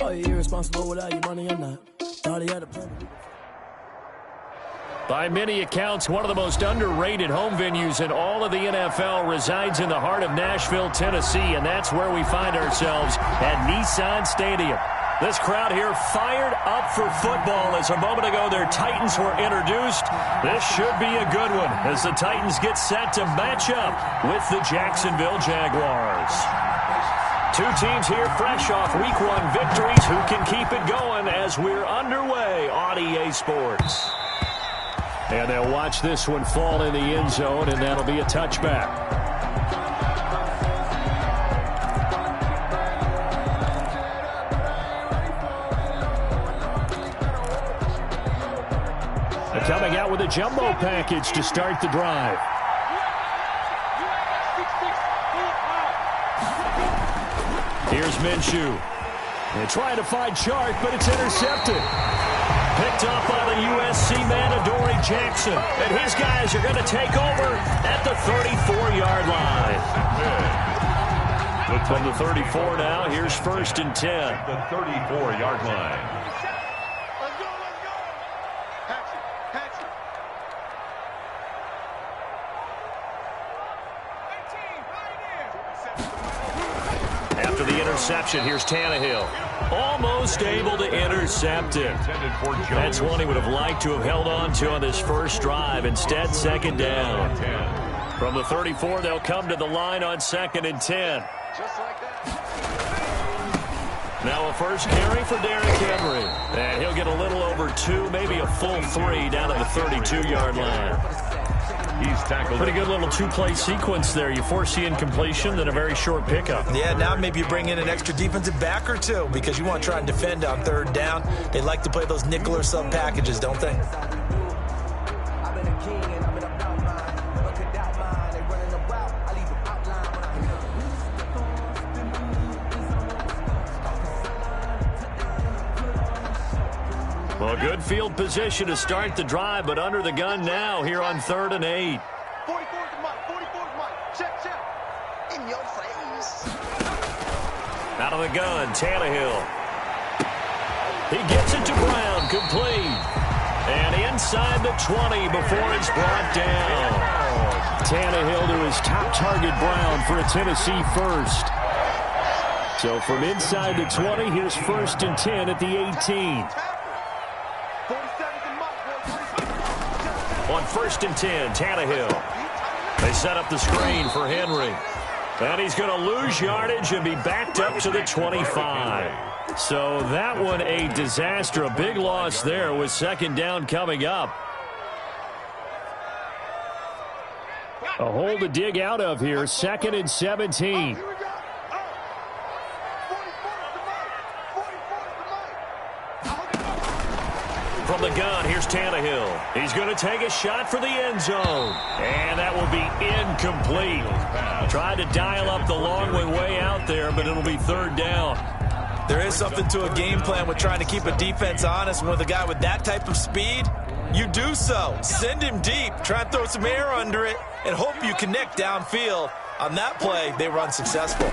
Are you irresponsible without your money or not? Thought he had a plan. By many accounts, one of the most underrated home venues in all of the NFL resides in the heart of Nashville, Tennessee, and that's where we find ourselves at Nissan Stadium. This crowd here fired up for football as a moment ago their Titans were introduced. This should be a good one as the Titans get set to match up with the Jacksonville Jaguars. Two teams here fresh off Week 1 victories. Who can keep it going as we're underway on EA Sports? And they'll watch this one fall in the end zone, and that'll be a touchback. Coming out with a jumbo package to start the drive. Here's Minshew. And trying to find Chark, but it's intercepted. Picked up by the USC man, Adoree Jackson. And his guys are going to take over at the 34-yard line. From the 34 now, here's 1st and 10. The 34-yard line. After the interception, here's Tannehill. Almost able to intercept it. That's one he would have liked to have held on to on this first drive. Instead, 2nd down. From the 34, they'll come to the line on 2nd and 10. Now a first carry for Derrick Henry. And he'll get a little over 2, maybe a full 3 down to the 32-yard line. He's tackled. Pretty good little two-play sequence there. You force the incompletion, then a very short pickup. Yeah, now maybe you bring in an extra defensive back or two because you want to try and defend on 3rd down. They like to play those nickel or sub packages, don't they? Well, good field position to start the drive, but under the gun now here on 3rd and 8. 44 to Mike. 44 to Mike. Check, check. In your face. Out of the gun, Tannehill. He gets it to Brown, complete. And inside the 20 before it's brought down. Tannehill to his top target, Brown, for a Tennessee first. So from inside the 20, here's 1st and 10 at the 18. On 1st and 10, Tannehill. They set up the screen for Henry. And he's going to lose yardage and be backed up to the 25. So that one a disaster. A big loss there with 2nd down coming up. A hole to dig out of here. 2nd and 17. From the gun, here's Tannehill. He's going to take a shot for the end zone. And that will be incomplete. Tried to dial up the long way out there, but it'll be 3rd down. There is something to a game plan with trying to keep a defense honest. With a guy with that type of speed, you do so. Send him deep. Try and throw some air under it and hope you connect downfield. On that play, they were unsuccessful.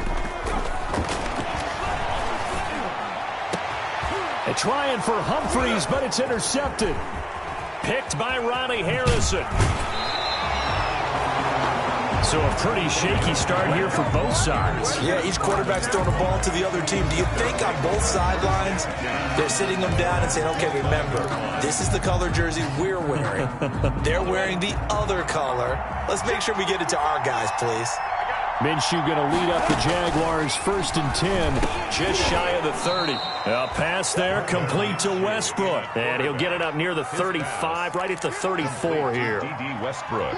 They're trying for Humphreys, but it's intercepted. Picked by Ronnie Harrison. So a pretty shaky start here for both sides. Yeah, each quarterback's throwing the ball to the other team. Do you think on both sidelines they're sitting them down and saying, okay, remember, this is the color jersey we're wearing. They're wearing the other color. Let's make sure we get it to our guys, please. Minshew going to lead up the Jaguars 1st and 10, just shy of the 30. A pass there complete to Westbrook. And he'll get it up near the 35, right at the 34 here. D.D. Westbrook.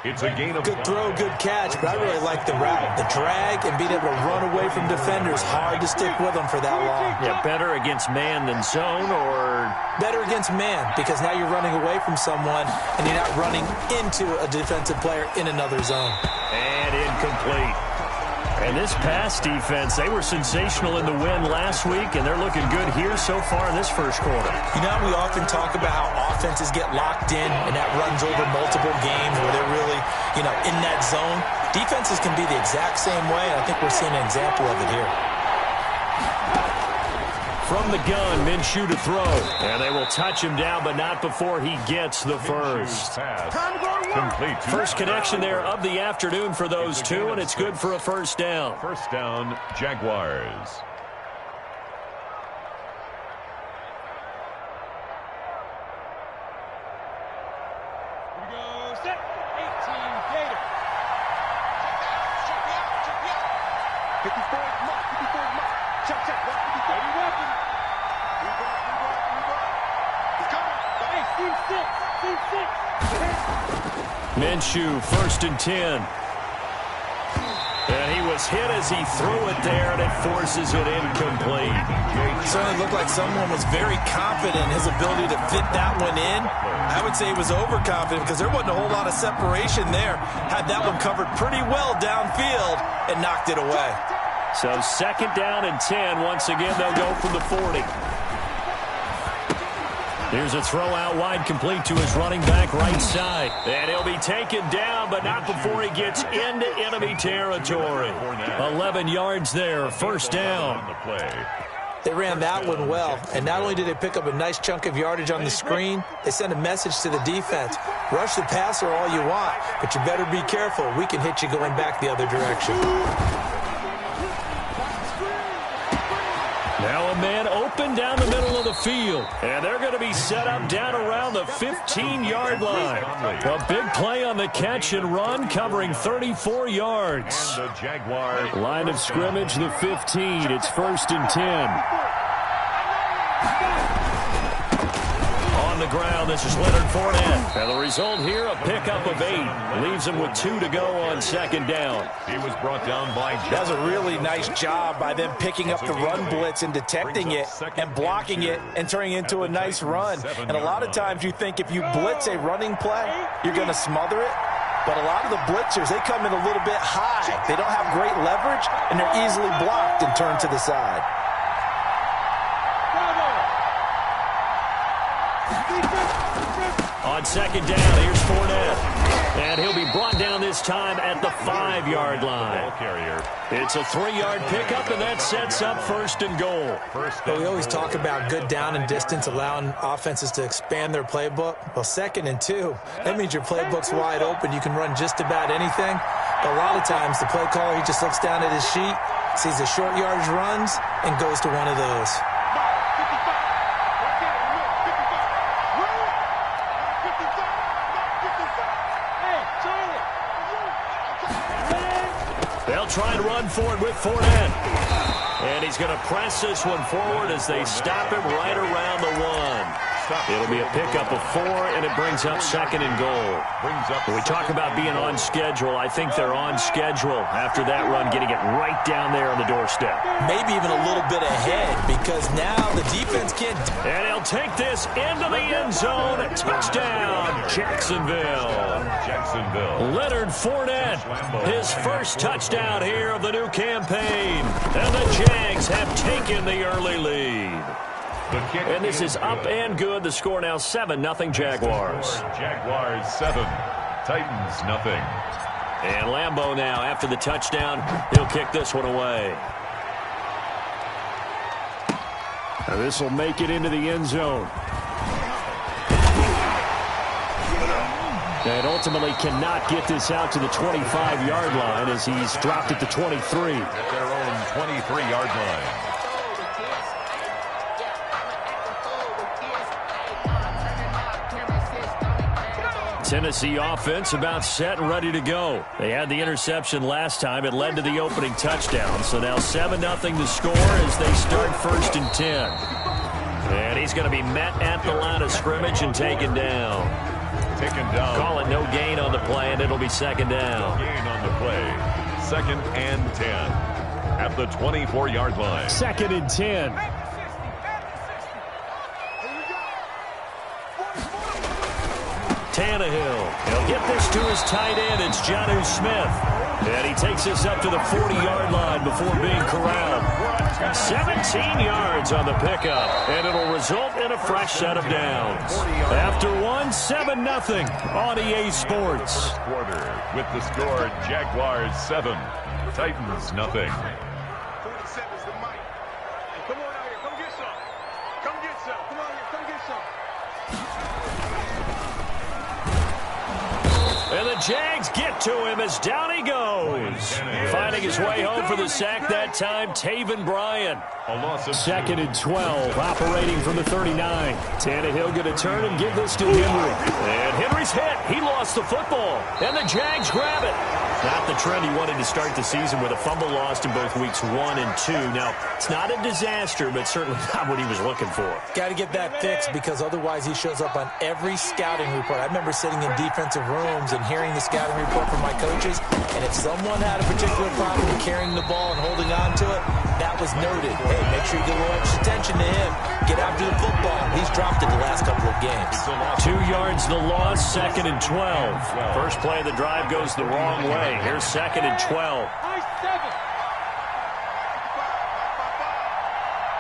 It's a gain of good throw, good catch, but I really like the route. The drag and being able to run away from defenders, hard to stick with them for that long. Yeah, better against man than zone, or? Better against man, because now you're running away from someone and you're not running into a defensive player in another zone. And incomplete. And this pass defense, they were sensational in the win last week, and they're looking good here so far in this first quarter. You know, we often talk about how offenses get locked in, and that runs over multiple games where they're really, in that zone. Defenses can be the exact same way, and I think we're seeing an example of it here. from the gun. Minshew to throw. And they will touch him down, but not before he gets the first. Complete. First connection there of the afternoon for those two, and it's good for a first down. First down, Jaguars. Minshew, 1st and 10. And he was hit as he threw it there, and it forces it incomplete. It certainly looked like someone was very confident in his ability to fit that one in. I would say he was overconfident because there wasn't a whole lot of separation there. Had that one covered pretty well downfield and knocked it away. So 2nd down and 10. Once again, they'll go from the 40. Here's a throw out wide, complete to his running back right side. And he'll be taken down, but not before he gets into enemy territory. 11 yards there, first down. They ran that one well, and not only did they pick up a nice chunk of yardage on the screen, they sent a message to the defense. Rush the passer all you want, but you better be careful. We can hit you going back the other direction. Now a man open down the middle of the field. And they're going to be set up down around the 15-yard line. A big play on the catch and run, covering 34 yards. Line of scrimmage, the 15. It's 1st and 10. On the ground, this is Leonard Fournette. And the result here, a pickup of 8. Leaves him with 2 to go on 2nd down. He was brought down by... That was a really nice job by them picking up the run blitz and detecting it and blocking it and turning it into a nice run. And a lot of times you think if you blitz a running play, you're going to smother it. But a lot of the blitzers, they come in a little bit high. They don't have great leverage, and they're easily blocked and turned to the side. On 2nd down, here's Fournette. And he'll be brought down this time at the 5-yard line. It's a 3-yard pickup, and that sets up 1st and goal. Well, we always talk about good down and distance, allowing offenses to expand their playbook. Well, 2nd and 2, that means your playbook's wide open. You can run just about anything. But a lot of times, the play caller, he just looks down at his sheet, sees the short yardage runs, and goes to one of those. They'll try and run for it with Fournette. And he's going to press this one forward as they stop him right around the 1. It'll be a pickup of 4, and it brings up 2nd and goal. When we talk about being on schedule, I think they're on schedule after that run, getting it right down there on the doorstep. Maybe even a little bit ahead, because now the defense can't... And he'll take this into the end zone. Touchdown, Jacksonville. Leonard Fournette, his first touchdown here of the new campaign. And the Jags have taken the early lead. And this is up and good. The score now 7-0 Jaguars. Jaguars 7, Titans nothing. And Lambeau now, after the touchdown, he'll kick this one away. This will make it into the end zone. And ultimately cannot get this out to the 25-yard line as he's dropped at the 23. At their own 23-yard line. Tennessee offense about set and ready to go. They had the interception last time. It led to the opening touchdown. So now 7-0 the score as they start 1st and 10. And he's going to be met at the line of scrimmage and taken down. Call it no gain on the play, and it'll be 2nd down. No gain on the play. 2nd and 10 at the 24-yard line. 2nd and 10. Tannehill. He'll get this to his tight end. It's Jonnu Smith. And he takes this up to the 40-yard line before being corralled. 17 yards on the pickup. And it'll result in a fresh set of downs. After one, 7-0 on EA Sports. Quarter with the score, Jaguars 7, Titans nothing. 47's the mic. Come on Come get some. Come get some. Come on here. Come get some. And the Jags get to him as down he goes. Finding his way home for the sack that time, Taven Bryan. Second and 12, operating from the 39. Tannehill going to turn and give this to Henry. And Henry's hit. He lost the football. And the Jags grab it. Not the trend he wanted to start the season with a fumble lost in both weeks 1 and 2. Now, it's not a disaster, but certainly not what he was looking for. Got to get that fixed because otherwise he shows up on every scouting report. I remember sitting in defensive rooms and hearing the scouting report from my coaches, and if someone had a particular problem carrying the ball and holding on to it, that was noted. Hey, make sure you get a little extra attention to him. Get after the football. He's dropped it the last couple of games. 2 yards the loss, second and 12. First play of the drive goes the wrong way. Here's second and 12. Nice 7.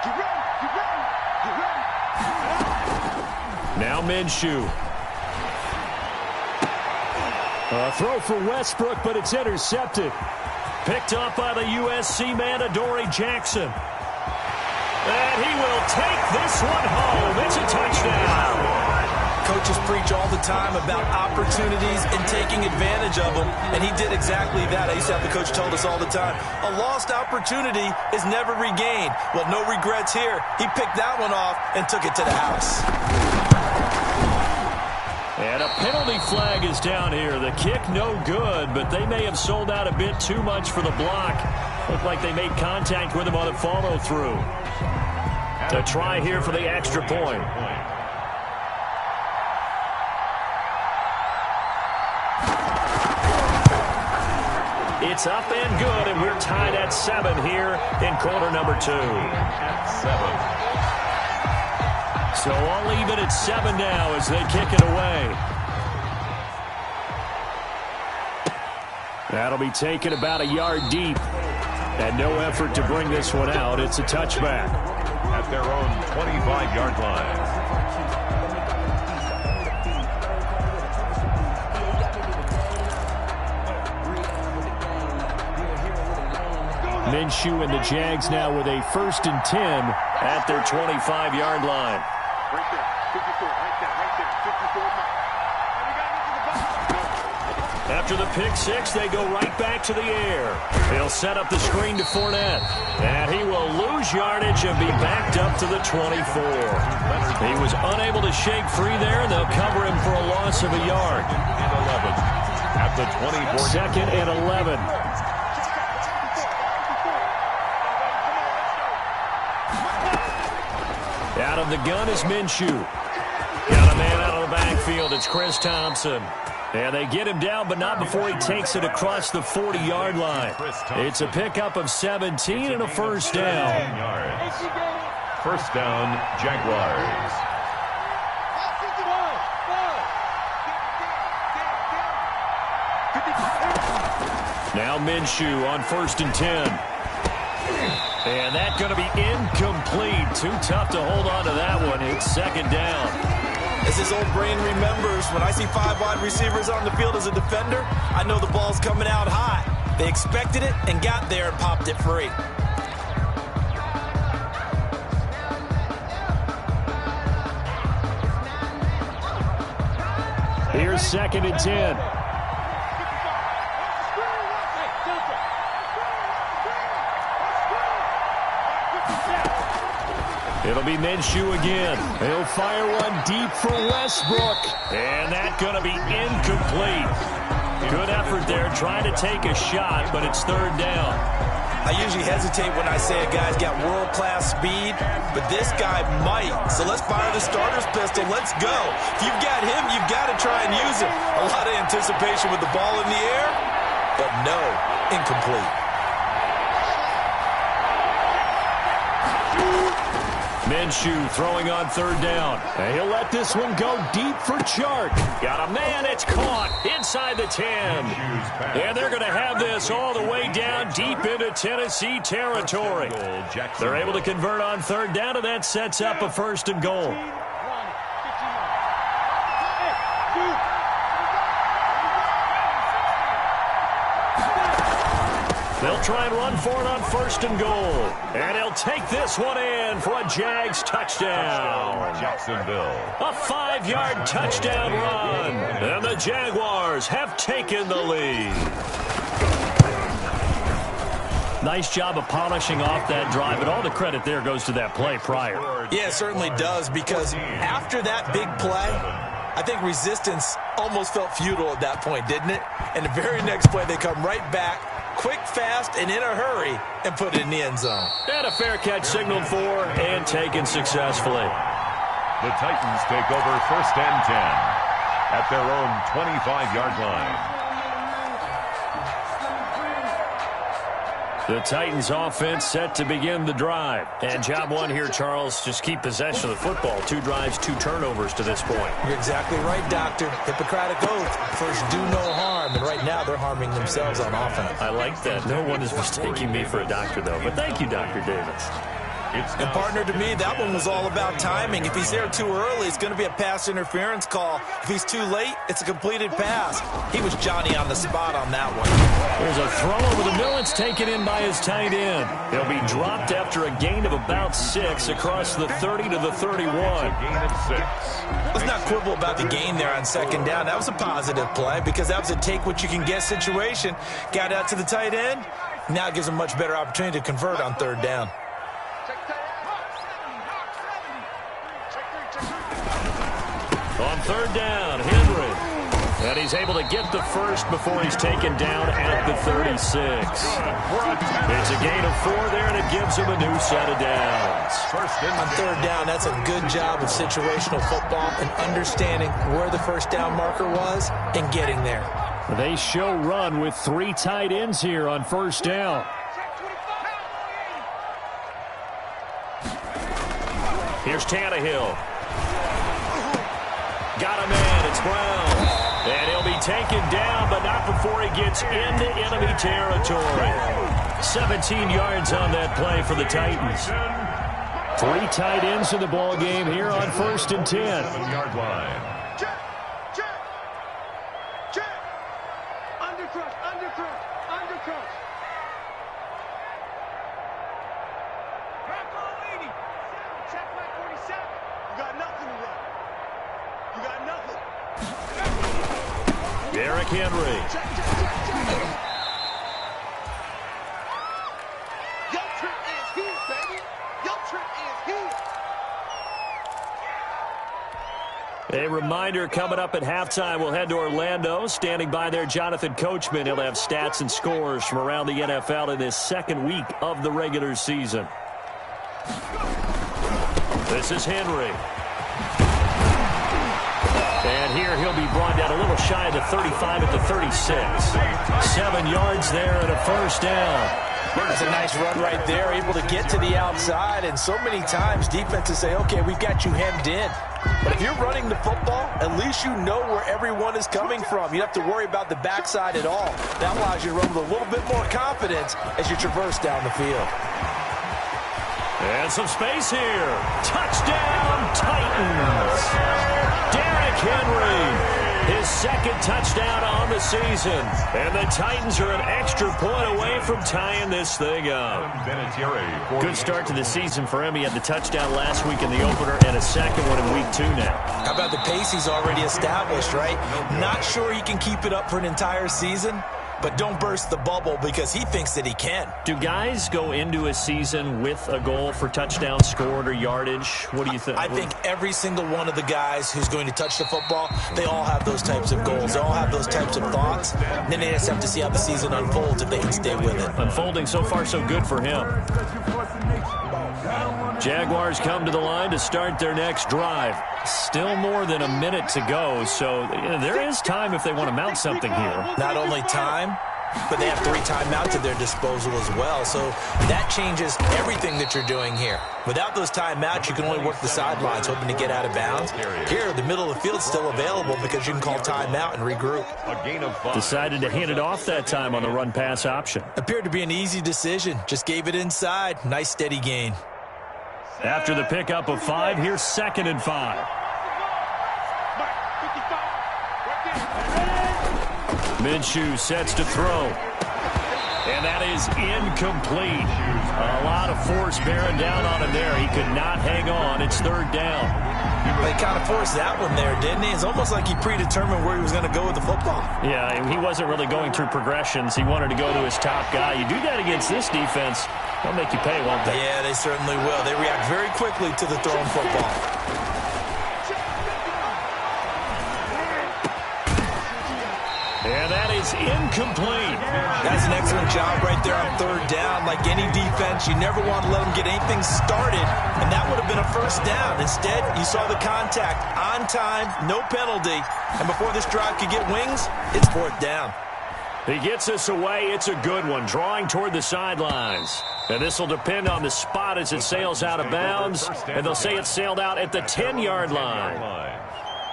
Get ready. Get ready. Get ready. Now Minshew. A throw for Westbrook, but it's intercepted. Picked up by the USC man, Adoree Jackson. And he will take this one home. It's a touchdown. Coaches preach all the time about opportunities and taking advantage of them, and he did exactly that. I used to have the coach told us all the time, a lost opportunity is never regained. Well, no regrets here. He picked that one off and took it to the house. And a penalty flag is down here. The kick no good, but they may have sold out a bit too much for the block. Looked like they made contact with him on the follow-through. To try here for the extra point. It's up and good, and we're tied at 7 here in quarter number 2. At 7. So all even at 7 now as they kick it away. That'll be taken about a yard deep. And no effort to bring this one out. It's a touchback. At their own 25-yard line. Minshew and the Jags now with a 1st and 10 at their 25-yard line. Right there. 54. Right there. Right there. 54. After the pick six, they go right back to the air. He'll set up the screen to Fournette. And he will lose yardage and be backed up to the 24. He was unable to shake free there, and they'll cover him for a loss of a yard. And 11. At the 24. Second and 11. Out of the gun is Minshew. Got a man out of the backfield. It's Chris Thompson. And they get him down, but not before he takes it across the 40-yard line. It's a pickup of 17 and a first down. First down, Jaguars. Now Minshew on 1st and 10. And that's going to be incomplete. Too tough to hold on to that one. It's second down. As his old brain remembers, when I see 5 wide receivers on the field as a defender, I know the ball's coming out hot. They expected it and got there and popped it free. Here's second and 10. It'll be Minshew again. He'll fire one deep for Westbrook. And that's going to be incomplete. Good effort there trying to take a shot, but it's third down. I usually hesitate when I say a guy's got world-class speed, but this guy might. So let's fire the starter's pistol. Let's go. If you've got him, you've got to try and use him. A lot of anticipation with the ball in the air, but no, incomplete. Minshew throwing on third down. And he'll let this one go deep for Chark. Got a man, it's caught inside the 10. And they're going to have this all the way down deep into Tennessee territory. They're able to convert on third down, and that sets up a 1st and goal. They'll try and run for it on 1st and goal. And he'll take this one in for a Jags touchdown. Jacksonville. A 5-yard touchdown run. And the Jaguars have taken the lead. Nice job of polishing off that drive, but all the credit there goes to that play prior. Yeah, it certainly does, because after that big play, I think resistance almost felt futile at that point, didn't it? And the very next play, they come right back, quick, fast, and in a hurry, and put it in the end zone. And a fair catch signaled for and taken successfully. The Titans take over 1st and 10 at their own 25-yard line. The Titans offense set to begin the drive. And job one here, Charles, just keep possession of the football. 2 drives, 2 turnovers to this point. You're exactly right, Doctor. Hippocratic oath. First, do no harm. And right now, they're harming themselves on offense. I like that. No one is mistaking me for a doctor, though. But thank you, Dr. Davis. And partner, to me, that one was all about timing. If he's there too early, it's going to be a pass interference call. If he's too late, it's a completed pass. He was Johnny on the spot on that one. There's a throw over the middle. It's taken in by his tight end. He'll be dropped after a gain of about 6 across the 30 to the 31. Gain of 6. Let's not quibble about the gain there on 2nd down. That was a positive play because that was a take-what-you-can-get situation. Got out to the tight end. Now it gives him a much better opportunity to convert on 3rd down. On 3rd down, Henry. And he's able to get the first before he's taken down at the 36. It's a gain of 4 there, and it gives him a new set of downs. On 3rd down, that's a good job of situational football and understanding where the 1st down marker was and getting there. They show run with 3 tight ends here on 1st down. Here's Tannehill. Got a man. It's Brown. And he'll be taken down, but not before he gets into enemy territory. 17 yards on that play for the Titans. 3 tight ends in the ball game here on 1st and 10. 7-yard line. Check. Undercrush. Check my 47. You got nothing to run. You got nothing. Derrick Henry. Check. Your trip is here, baby. Your trip is here. A reminder coming up at halftime. We'll head to Orlando. Standing by there, Jonathan Coachman. He'll have stats and scores from around the NFL in this 2nd week of the regular season. This is Henry. And here he'll be brought down a little shy of the 35 at the 36. 7 yards there and a 1st down. That's a nice run right there, able to get to the outside. And so many times defenses say, okay, we've got you hemmed in. But if you're running the football, at least you know where everyone is coming from. You don't have to worry about the backside at all. That allows you to run with a little bit more confidence as you traverse down the field. And some space here. Touchdown, Titans. Derrick Henry, his 2nd touchdown on the season. And the Titans are an extra point away from tying this thing up. Good start to the season for him. He had the touchdown last week in the opener and a 2nd one in week 2 now. How about the pace he's already established, right? Not sure he can keep it up for an entire season, but don't burst the bubble because he thinks that he can. Do guys go into a season with a goal for touchdowns scored or yardage? What do you think? I think every single one of the guys who's going to touch the football, they all have those types of goals. They all have those types of thoughts. And then they just have to see how the season unfolds if they can stay with it. Unfolding so far so good for him. Jaguars come to the line to start their next drive. Still more than a minute to go, so there is time if they want to mount something here. Not only time, but they have 3 timeouts at their disposal as well, so that changes everything that you're doing here. Without those timeouts, you can only work the sidelines, hoping to get out of bounds. Here, the middle of the field's still available because you can call timeout and regroup. A gain of 5. Decided to hand it off that time on the run-pass option. Appeared to be an easy decision. Just gave it inside. Nice, steady gain. After the pickup of 5, here's 2nd and 5. Minshew sets to throw. And that is incomplete. A lot of force bearing down on him there. He could not hang on. It's third down. They kind of forced that one there, didn't he? It's almost like he predetermined where he was going to go with the football. Yeah, he wasn't really going through progressions. He wanted to go to his top guy. You do that against this defense, they'll make you pay, won't they? Yeah, they certainly will. They react very quickly to the thrown football. And that is incomplete. That's an excellent job right there on third down. Like any defense, you never want to let them get anything started, and that would have been a first down. Instead, you saw the contact on time, no penalty, and before this drive could get wings, it's fourth down. He gets us away. It's a good one, drawing toward the sidelines. And this will depend on the spot as it sails out of bounds, and they'll say it sailed out at the 10-yard line.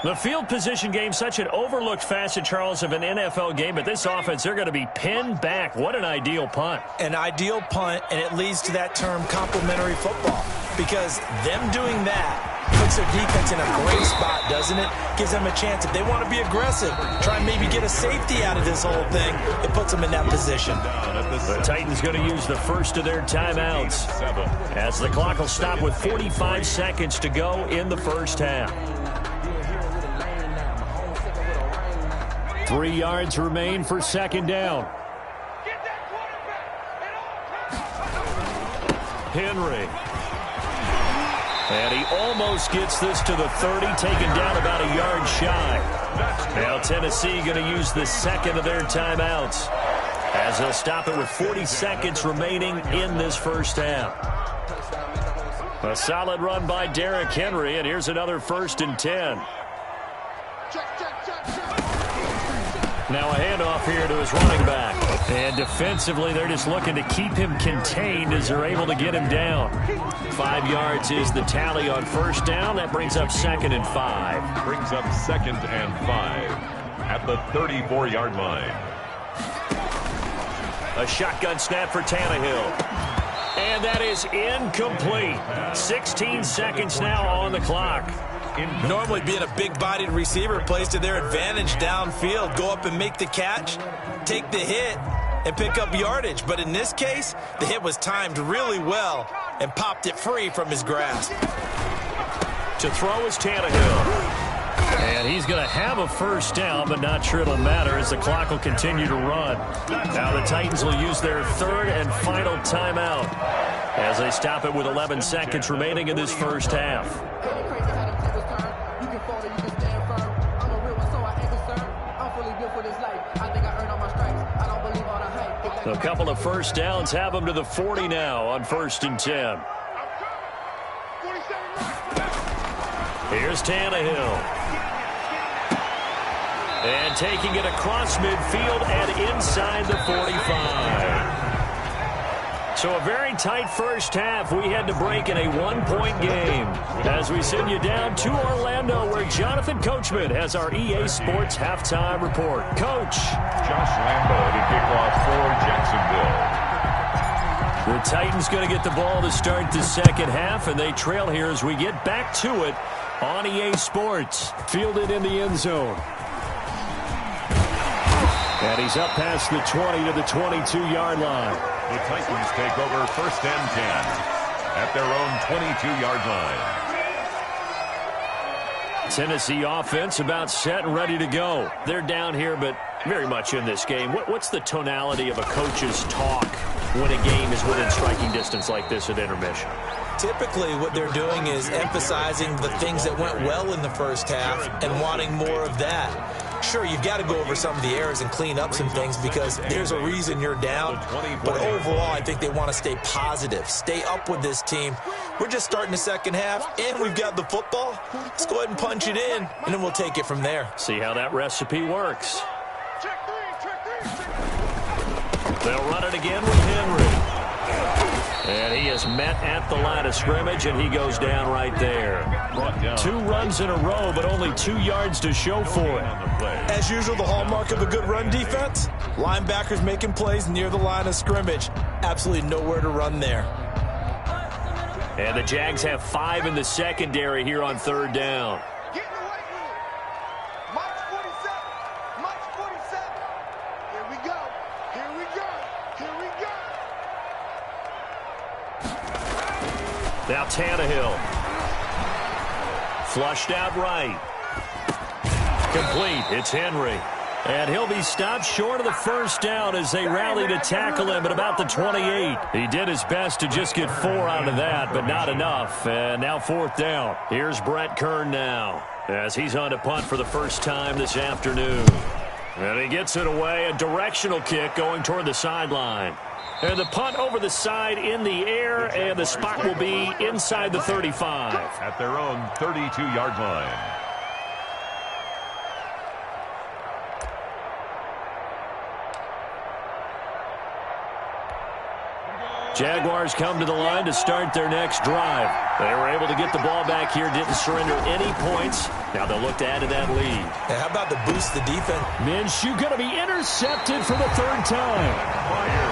The field position game, such an overlooked facet, Charles, of an NFL game, but this offense, they're going to be pinned back. What an ideal punt. An ideal punt, and it leads to that term complementary football, because them doing that puts their defense in a great spot, doesn't it? Gives them a chance. If they want to be aggressive, try and maybe get a safety out of this whole thing, it puts them in that position. The Titans going to use the first of their timeouts as the clock will stop with 45 seconds to go in the first half. 3 yards remain for second down. Henry. And he almost gets this to the 30, taken down about a yard shy. Now Tennessee going to use the second of their timeouts as they'll stop it with 40 seconds remaining in this first half. A solid run by Derrick Henry, and here's another 1st and 10. Now a handoff here to his running back. And defensively, they're just looking to keep him contained as they're able to get him down. 5 yards is the tally on first down. That brings up 2nd and 5. Brings up 2nd and 5 at the 34-yard line. A shotgun snap for Tannehill. And that is incomplete. 16 seconds now on the clock. Normally being a big-bodied receiver plays to their advantage downfield. Go up and make the catch, take the hit, and pick up yardage. But in this case, the hit was timed really well and popped it free from his grasp. To throw is Tannehill. And he's going to have a first down, but not sure it'll matter as the clock will continue to run. Now the Titans will use their 3rd and final timeout as they stop it with 11 seconds remaining in this first half. A couple of first downs have them to the 40 now on 1st and 10. Here's Tannehill. And taking it across midfield and inside the 45. So a very tight first half. We had to break in a 1-point game as we send you down to Orlando, where Jonathan Coachman has our EA Sports halftime report. Coach. Josh Lambo to kick off for Jacksonville. The Titans going to get the ball to start the second half, and they trail here as we get back to it on EA Sports. Fielded in the end zone. And he's up past the 20 to the 22-yard line. The Titans take over 1st and 10 at their own 22-yard line. Tennessee offense about set and ready to go. They're down here, but very much in this game. What's the tonality of a coach's talk when a game is within striking distance like this at intermission? Typically, what they're doing is emphasizing the things that went well in the first half and wanting more of that. Sure, you've got to go over some of the errors and clean up some things because there's a reason you're down. But overall, I think they want to stay positive, stay up with this team. We're just starting the second half, and we've got the football. Let's go ahead and punch it in, and then we'll take it from there. See how that recipe works. They'll run it again with Henry. And he is met at the line of scrimmage, and he goes down right there. 2 runs in a row, but only 2 yards to show for it. As usual, the hallmark of a good run defense, linebackers making plays near the line of scrimmage. Absolutely nowhere to run there. And the Jags have 5 in the secondary here on 3rd down. March 47. Here we go. Here we go. Here we Now Tannehill. Flushed out right. Complete. It's Henry. And he'll be stopped short of the first down as they rally to tackle him at about the 28. He did his best to just get 4 out of that, but not enough. And now 4th down. Here's Brett Kern now as he's on to punt for the first time this afternoon. And he gets it away. A directional kick going toward the sideline. And the punt over the side in the air, and the spot will be inside the 35. At their own 32-yard line. Jaguars come to the line to start their next drive. They were able to get the ball back here, didn't surrender any points. Now they'll look to add to that lead. How about the boost the defense? Minshew going to be intercepted for the 3rd time.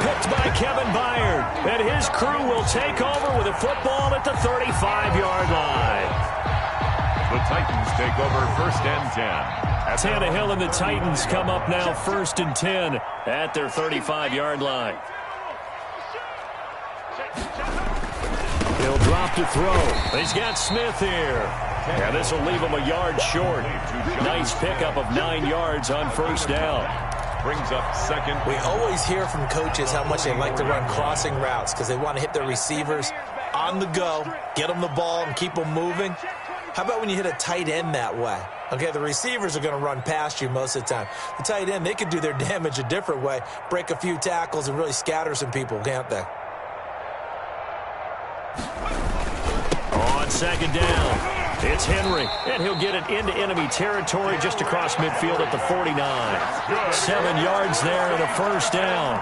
Picked by Kevin Byard. And his crew will take over with a football at the 35-yard line. The Titans take over 1st and 10. Tannehill and the Titans come up now 1st and 10 at their 35-yard line. He'll drop to throw. He's got Smith here. And this will leave him a yard short. Nice pickup of 9 yards on 1st down. Brings up 2nd. We always hear from coaches how much they like to run crossing routes because they want to hit their receivers on the go, get them the ball, and keep them moving. How about when you hit a tight end that way? Okay, the receivers are going to run past you most of the time. The tight end, they can do their damage a different way, break a few tackles, and really scatter some people, can't they? On 2nd down, it's Henry, and he'll get it into enemy territory just across midfield at the 49. 7 yards there and a 1st down.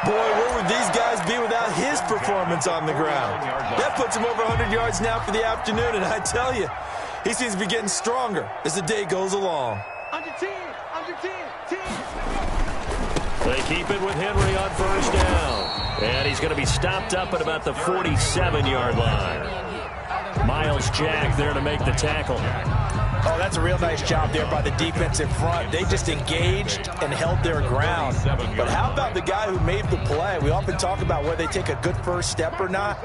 Boy, where would these guys be without his performance on the ground? That puts him over 100 yards now for the afternoon, and I tell you, he seems to be getting stronger as the day goes along. Under 10, under 10, 10. They keep it with Henry on 1st down. And he's going to be stopped up at about the 47-yard line. Miles Jack there to make the tackle. Oh, that's a real nice job there by the defense in front. They just engaged and held their ground. But how about the guy who made the play? We often talk about whether they take a good first step or not.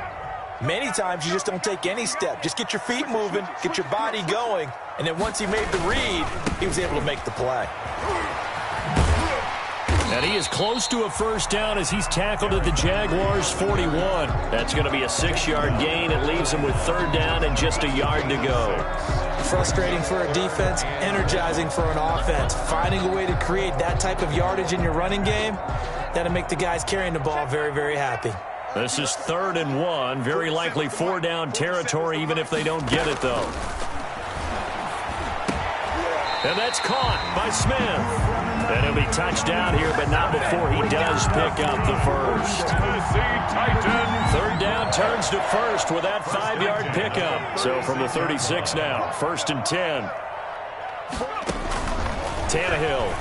Many times you just don't take any step. Just get your feet moving, get your body going, and then once he made the read, he was able to make the play. And he is close to a 1st down as he's tackled at the Jaguars' 41. That's going to be a 6-yard gain. It leaves him with 3rd down and just a yard to go. Frustrating for a defense, energizing for an offense. Finding a way to create that type of yardage in your running game, that'll make the guys carrying the ball very, very happy. This is 3rd and 1. Very likely 4-down territory, even if they don't get it, though. And that's caught by Smith. And he'll be touched down here, but not before he does pick up the 1st. 3rd down turns to 1st with that 5-yard pickup. So from the 36 now, 1st and 10. Tannehill.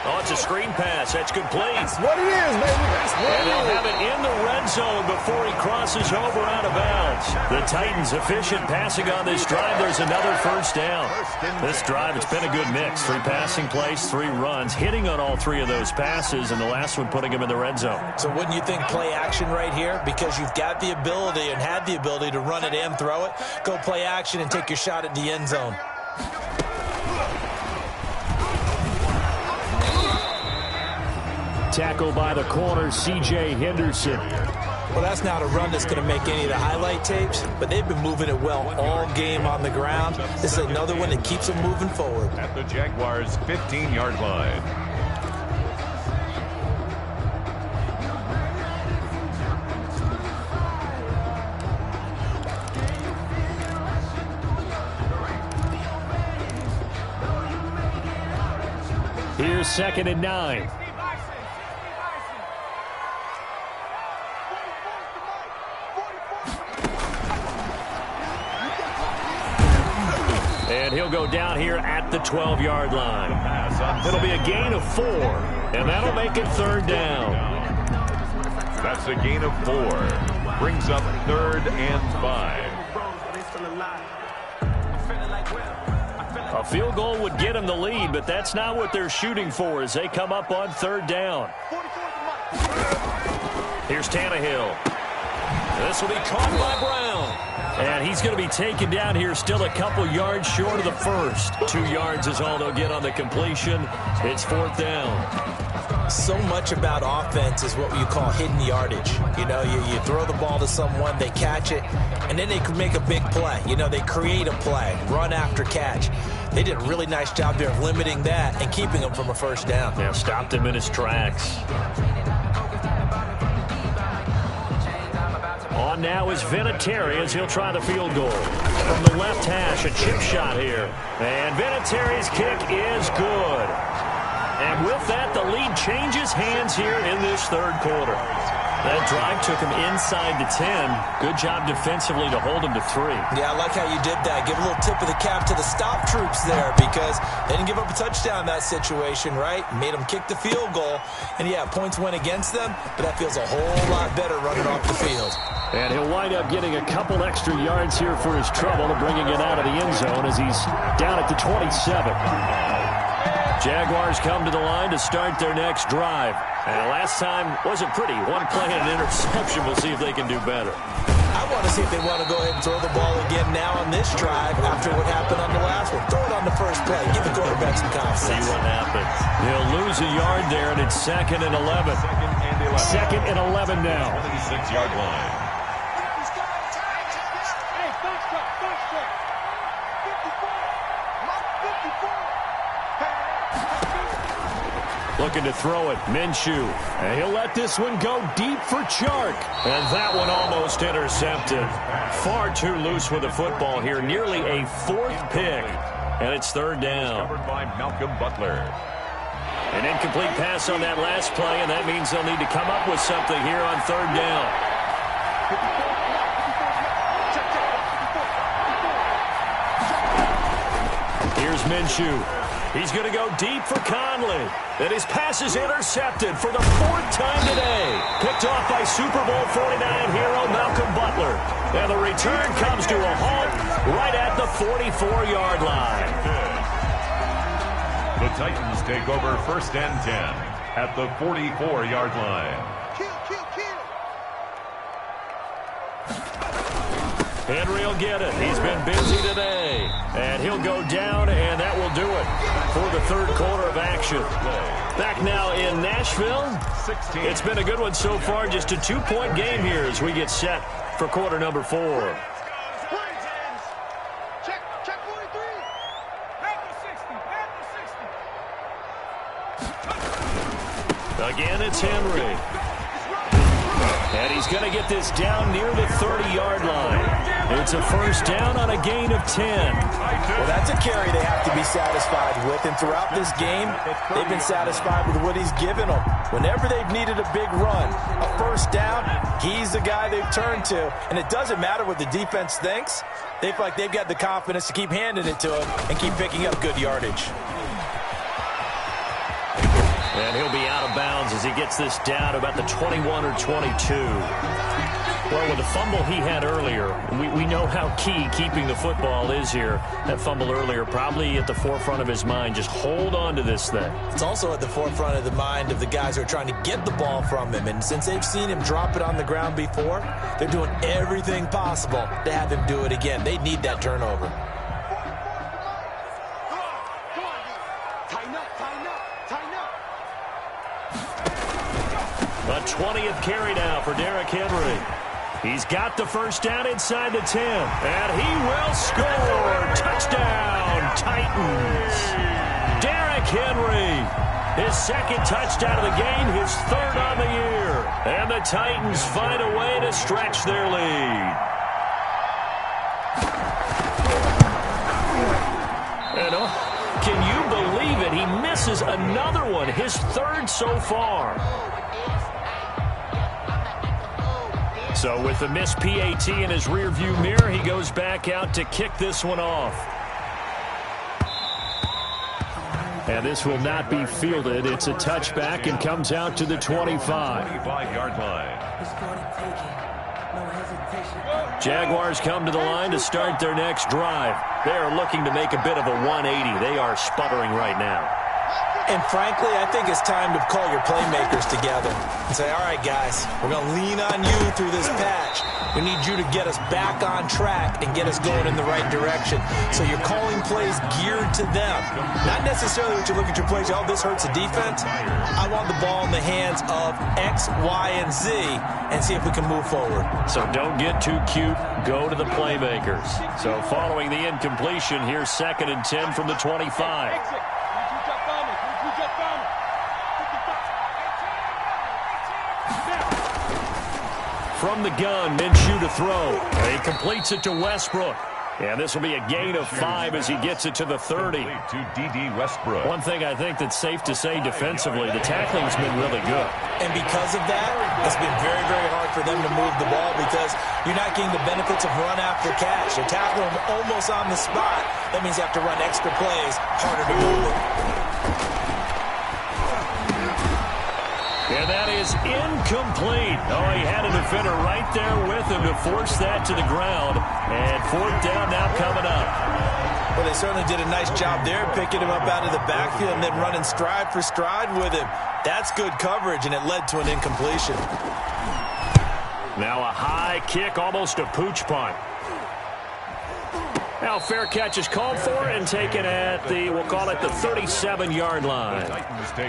Oh, it's a screen pass. That's complete. That's what it is, baby. And they'll have it in the red zone before he crosses over out of bounds. The Titans efficient passing on this drive. There's another 1st down. This drive, it's been a good mix. 3 passing plays, 3 runs, hitting on all 3 of those passes, and the last one putting him in the red zone. So wouldn't you think play action right here? Because you've got the ability and had the ability to run it and throw it. Go play action and take your shot at the end zone. Tackle by the corner, C.J. Henderson. Well, that's not a run that's going to make any of the highlight tapes, but they've been moving it well all game on the ground. This is another one that keeps them moving forward. At the Jaguars' 15-yard line. Here's 2nd and 9. And he'll go down here at the 12-yard line. It'll be a gain of 4, and that'll make it 3rd down. That's a gain of 4. Brings up 3rd and 5. A field goal would get him the lead, but that's not what they're shooting for as they come up on 3rd down. Here's Tannehill. This will be caught by Brown. And he's going to be taken down here, still a couple yards short of the first. 2 yards is all they'll get on the completion. It's 4th down. So much about offense is what you call hidden yardage. You know, you throw the ball to someone, they catch it, and then they can make a big play. You know, they create a play, run after catch. They did a really nice job there of limiting that and keeping him from a first down. Yeah, stopped him in his tracks. On now is Vinatieri as he'll try the field goal. From the left hash, a chip shot here. And Vinatieri's kick is good. And with that, the lead changes hands here in this third quarter. That drive took him inside the 10. Good job defensively to hold him to 3. Yeah, I like how you did that. Give a little tip of the cap to the stop troops there because they didn't give up a touchdown in that situation, right? Made them kick the field goal. And, yeah, points went against them, but that feels a whole lot better running off the field. And he'll wind up getting a couple extra yards here for his trouble and bringing it out of the end zone as he's down at the 27. Jaguars come to the line to start their next drive. And last time wasn't pretty. 1 play and an interception. We'll see if they can do better. I want to see if they want to go ahead and throw the ball again now on this drive after what happened on the last one. Throw it on the first play. Give the quarterback some confidence. See what happens. He'll lose a yard there, and it's 2nd and 11. 2nd and 11 now. 26-yard line. Looking to throw it, Minshew. And he'll let this one go deep for Chark. And that one almost intercepted. Far too loose with the football here. Nearly a 4th pick. And it's 3rd down. Covered by Malcolm Butler. An incomplete pass on that last play, and that means they'll need to come up with something here on 3rd down. Here's Minshew. He's going to go deep for Conley. And his pass is intercepted for the 4th time today. Picked off by Super Bowl 49 hero Malcolm Butler. And the return comes to a halt right at the 44-yard line. The Titans take over 1st and 10 at the 44-yard line. Henry will get it. He's been busy today. And he'll go down, and that will do it for the 3rd quarter of action. Back now in Nashville. It's been a good one so far. Just a 2-point game here as we get set for quarter number 4. Check 43. Again, it's Henry. And he's going to get this down near the 30-yard line. It's a 1st down on a gain of 10. Well, that's a carry they have to be satisfied with. And throughout this game, they've been satisfied with what he's given them. Whenever they've needed a big run, a 1st down, he's the guy they've turned to. And it doesn't matter what the defense thinks. They feel like they've got the confidence to keep handing it to him and keep picking up good yardage. And he'll be out of bounds as he gets this down about the 21 or 22. Well, with the fumble he had earlier, we know how key keeping the football is here. That fumble earlier probably at the forefront of his mind. Just hold on to this thing. It's also at the forefront of the mind of the guys who are trying to get the ball from him. And since they've seen him drop it on the ground before, they're doing everything possible to have him do it again. They need that turnover. A 20th carry now for Derrick Henry. He's got the 1st down inside the 10. And he will score. Touchdown, Titans. Derrick Henry. His 2nd touchdown of the game, his 3rd on the year. And the Titans find a way to stretch their lead. And can you believe it? He misses another one, his 3rd so far. So with the missed PAT in his rearview mirror, he goes back out to kick this one off. And this will not be fielded. It's a touchback and comes out to the 25. 25-yard line. Jaguars come to the line to start their next drive. They are looking to make a bit of a 180. They are sputtering right now. And frankly, I think it's time to call your playmakers together and say, all right, guys, we're going to lean on you through this patch. We need you to get us back on track and get us going in the right direction. So you're calling plays geared to them. Not necessarily what you look at your plays, oh, this hurts the defense. I want the ball in the hands of X, Y, and Z and see if we can move forward. So don't get too cute. Go to the playmakers. So following the incompletion, here's 2nd and 10 from the 25. From the gun, Minshew to throw. He completes it to Westbrook. And this will be a gain of 5 as he gets it to the 30. To D.D. Westbrook. One thing I think that's safe to say defensively, the tackling's been really good. And because of that, it's been very, very hard for them to move the ball because you're not getting the benefits of run after catch. You're tackling them almost on the spot. That means you have to run extra plays, harder to move it. And that is incomplete. Oh, he had a defender right there with him to force that to the ground. And 4th down now coming up. Well, they certainly did a nice job there, picking him up out of the backfield and then running stride for stride with him. That's good coverage, and it led to an incompletion. Now a high kick, almost a pooch punt. Now fair catch is called for and taken at the, we'll call it the 37-yard line.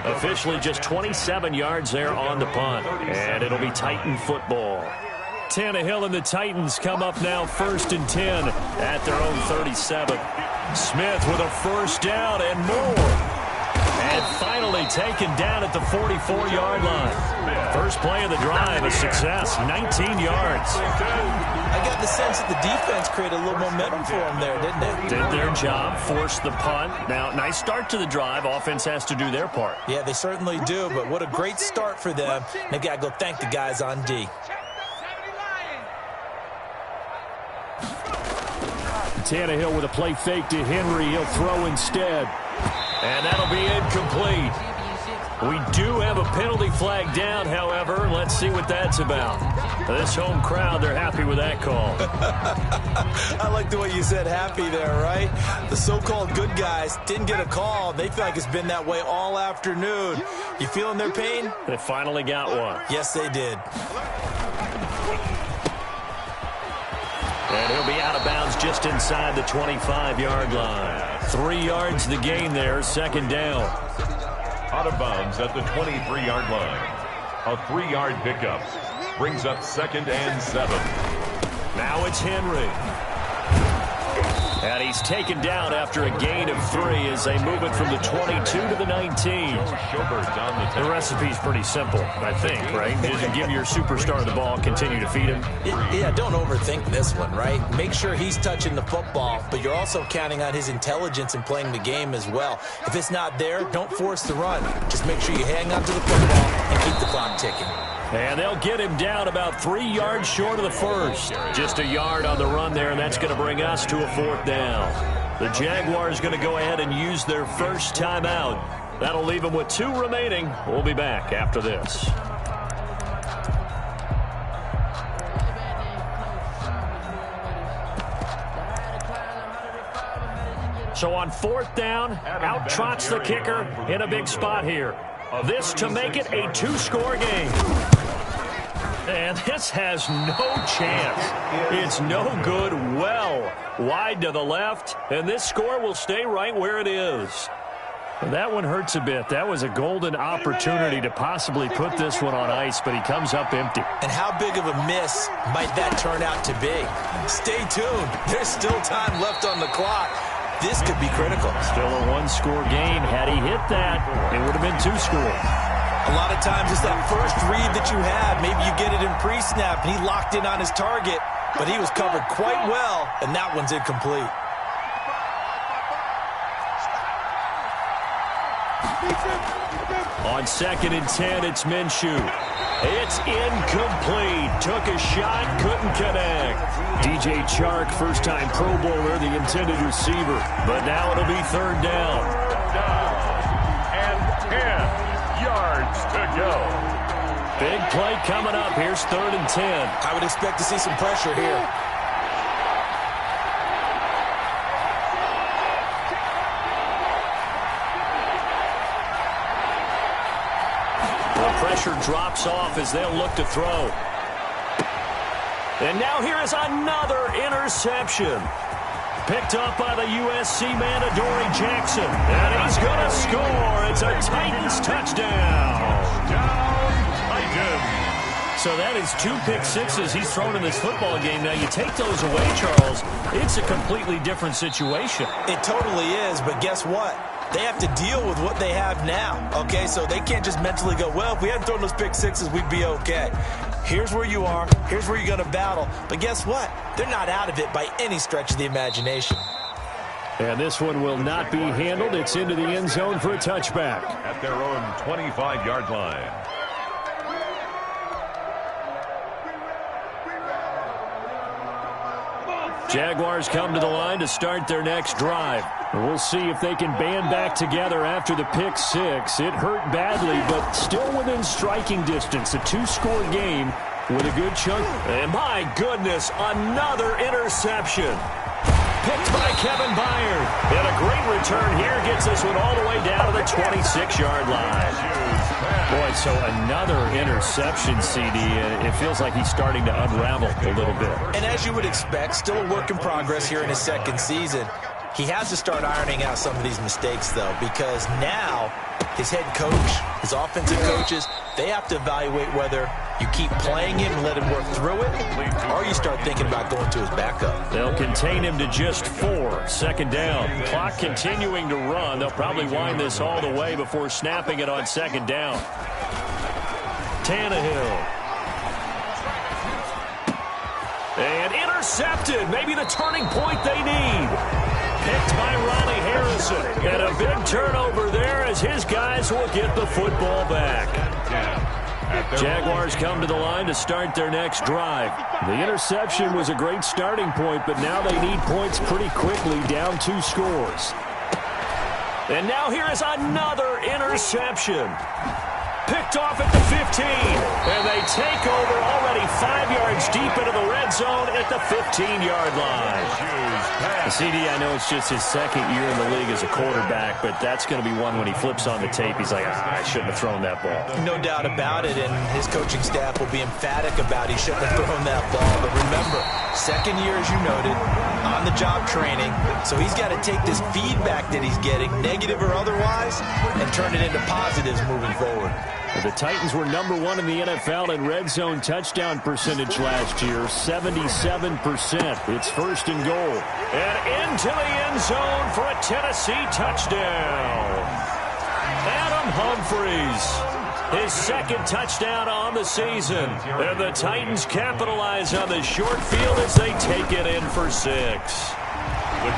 Officially just 27 yards there on the punt. And it'll be Titan football. Tannehill and the Titans come up now 1st and 10 at their own 37. Smith with a 1st down and more. And finally taken down at the 44-yard line. First play of the drive, a success, 19 yards. I got the sense that the defense created a little momentum for them there, didn't it? Did their job, forced the punt. Now, nice start to the drive. Offense has to do their part. Yeah, they certainly do, but what a great start for them. They got to go thank the guys on D. Tannehill with a play fake to Henry. He'll throw instead. And that'll be incomplete. We do have a penalty flag down, however. Let's see what that's about. This home crowd, they're happy with that call. I like the way you said happy there, right? The so-called good guys didn't get a call. They feel like it's been that way all afternoon. You feeling their pain? They finally got one. Yes, they did. And he'll be out of bounds just inside the 25-yard line. 3 yards the gain there, 2nd down. Out of bounds at the 23-yard line. A 3-yard pickup brings up 2nd and 7. Now it's Henry. And he's taken down after a gain of 3 as they move it from the 22 to the 19. The recipe's pretty simple, I think, right? Just give your superstar the ball, continue to feed him. Yeah, don't overthink this one, right? Make sure he's touching the football, but you're also counting on his intelligence in playing the game as well. If it's not there, don't force the run. Just make sure you hang on to the football and keep the clock ticking. And they'll get him down about 3 yards short of the first. Just a yard on the run there, and that's going to bring us to a 4th down. The Jaguars going to go ahead and use their first timeout. That'll leave them with 2 remaining. We'll be back after this. So on 4th down, out trots the kicker in a big spot here. This to make it a 2-score game. And this has no chance. It's no good. Well wide to the left, and this score will stay right where it is. That one hurts a bit. That was a golden opportunity to possibly put this one on ice, but he comes up empty. And how big of a miss might that turn out to be? Stay tuned. There's still time left on the clock. This could be critical. Still a 1-score game. Had he hit that, it would have been 2 scores. A lot of times it's that first read that you have. Maybe you get it in pre-snap, and he locked in on his target, but he was covered quite well, and that one's incomplete. On 2nd and 10, it's Minshew. It's incomplete. Took a shot, couldn't connect. DJ Chark, first-time Pro Bowler, the intended receiver. But now it'll be 3rd down. And 10 yards to go. Big play coming up. Here's 3rd and 10. I would expect to see some pressure here. pressure drops off as they'll look to throw. And now here is another interception. Picked up by the USC man, Adoree Jackson. And he's going to score. It's a Titans touchdown. So that is 2 pick sixes he's thrown in this football game. Now, you take those away, Charles, it's a completely different situation. It totally is, but guess what? They have to deal with what they have now, okay? So they can't just mentally go, well, if we hadn't thrown those pick sixes, we'd be okay. Here's where you are. Here's where you're going to battle. But guess what? They're not out of it by any stretch of the imagination. And this one will not be handled. It's into the end zone for a touchback. At their own 25-yard line. Jaguars come to the line to start their next drive. We'll see if they can band back together after the pick six. It hurt badly, but still within striking distance. A 2-score game with a good chunk. And my goodness, another interception. Picked by Kevin Byard. And a great return here gets this one all the way down to the 26-yard line. Boy, so another interception, CD. It feels like he's starting to unravel a little bit. And as you would expect, still a work in progress here in his second season. He has to start ironing out some of these mistakes, though, because now his head coach, his offensive coaches, they have to evaluate whether you keep playing him and let him work through it, or you start thinking about going to his backup. They'll contain him to just 4. Second down. Clock continuing to run. They'll probably wind this all the way before snapping it on second down. Tannehill. And intercepted. Maybe the turning point they need. Picked by Ronnie Harrison. And a big turnover there as his guys will get the football back. Jaguars come to the line to start their next drive. The interception was a great starting point, but now they need points pretty quickly, down 2 scores. And now here is another interception. Picked off at the 15. And they take over already 5 yards deep into the red zone at the 15-yard line. CD, I know it's just his second year in the league as a quarterback, but that's going to be one when he flips on the tape. He's like, I shouldn't have thrown that ball. No doubt about it, and his coaching staff will be emphatic about he shouldn't have thrown that ball. But remember, second year, as you noted, on-the-job training, so he's got to take this feedback that he's getting, negative or otherwise, and turn it into positives moving forward. The Titans were number 1 in the NFL in red zone touchdown percentage last year, 77%. It's first and goal. And into the end zone for a Tennessee touchdown. Adam Humphries, his second touchdown on the season. And the Titans capitalize on the short field as they take it in for 6.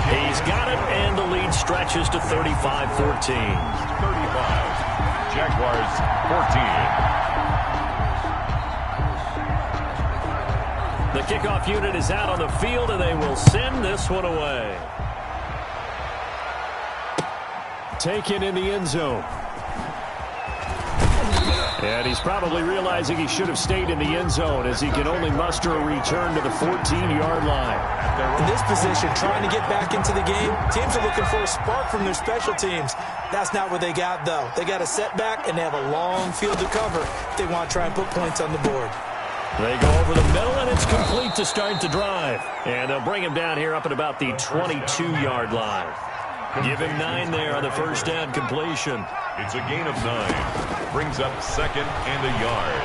He's got it, and the lead stretches to 35-14. 35. Jaguars 14. The kickoff unit is out on the field, and they will send this one away. Taken in the end zone. And he's probably realizing he should have stayed in the end zone as he can only muster a return to the 14-yard line. In this position, trying to get back into the game, teams are looking for a spark from their special teams. That's not what they got, though. They got a setback, and they have a long field to cover if they want to try and put points on the board. They go over the middle, and it's complete to start the drive. And they'll bring him down here up at about the 22-yard line. Give him 9 there on the first down completion. It's a gain of 9. Brings up second and a yard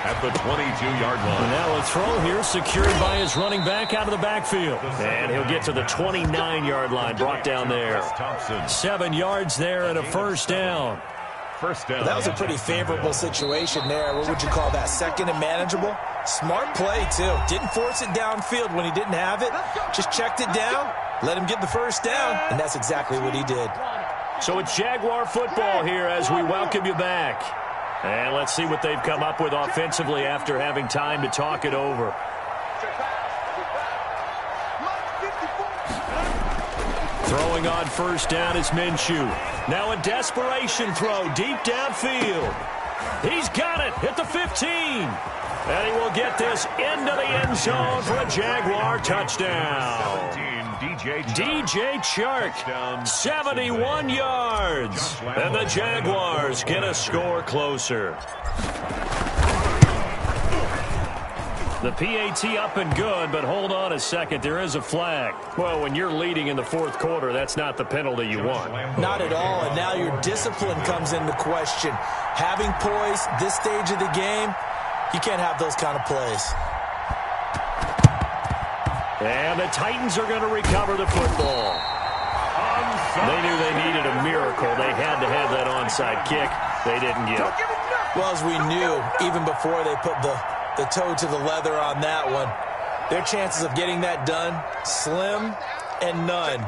at the 22-yard line. Now a throw here secured by his running back out of the backfield. And he'll get to the 29-yard line, brought down there. 7 yards there and a first down. First down. That was a pretty favorable situation there. What would you call that? Second and manageable? Smart play, too. Didn't force it downfield when he didn't have it. Just checked it down, let him get the first down, and that's exactly what he did. So it's Jaguar football here as we welcome you back. And let's see what they've come up with offensively after having time to talk it over. Throwing on first down is Minshew. Now a desperation throw deep downfield. He's got it at the 15. And he will get this into the end zone for a Jaguar touchdown. DJ Chark, 71 yards. And the Jaguars get a score closer. The PAT up and good, but hold on a second. There is a flag. Well, when you're leading in the fourth quarter, that's not the penalty you want. Not at all, and now your discipline comes into question. Having poise this stage of the game, you can't have those kind of plays. And the Titans are going to recover the football. They knew they needed a miracle. They had to have that onside kick. They didn't get it. Well, as we knew, even before they put the toe to the leather on that one, their chances of getting that done, slim and none.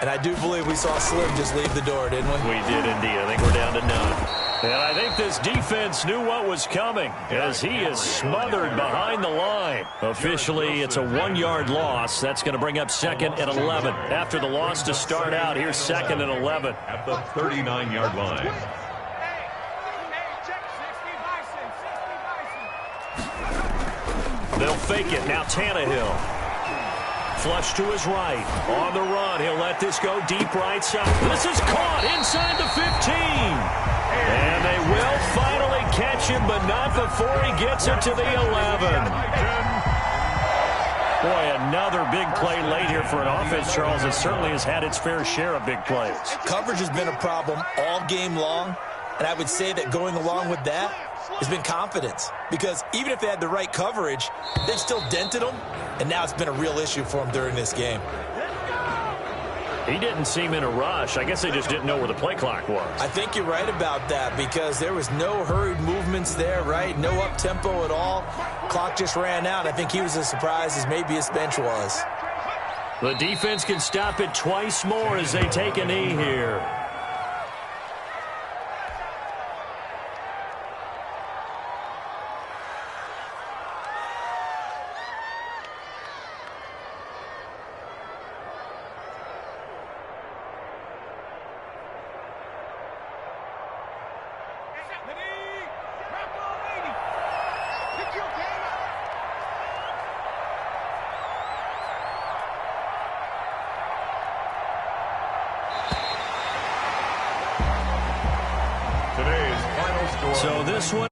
And I do believe we saw Slim just leave the door, didn't we? We did indeed. I think we're down to none. And I think this defense knew what was coming as he is smothered behind the line. Officially, it's a 1-yard loss. That's going to bring up 2nd and 11. After the loss to start out, here's 2nd and 11. At the 39-yard line. They'll fake it. Now Tannehill. Flush to his right. On the run. He'll let this go deep right side. This is caught inside the 15. And they will finally catch him, but not before he gets it to the 11. Boy, another big play late here for an offense, Charles. It certainly has had its fair share of big plays. Coverage has been a problem all game long, and I would say that going along with that has been confidence. Because even if they had the right coverage, they've still dented them, and now it's been a real issue for them during this game. He didn't seem in a rush. I guess they just didn't know where the play clock was. I think you're right about that because there was no hurried movements there, right? No up-tempo at all. Clock just ran out. I think he was as surprised as maybe his bench was. The defense can stop it twice more as they take a knee here. So this one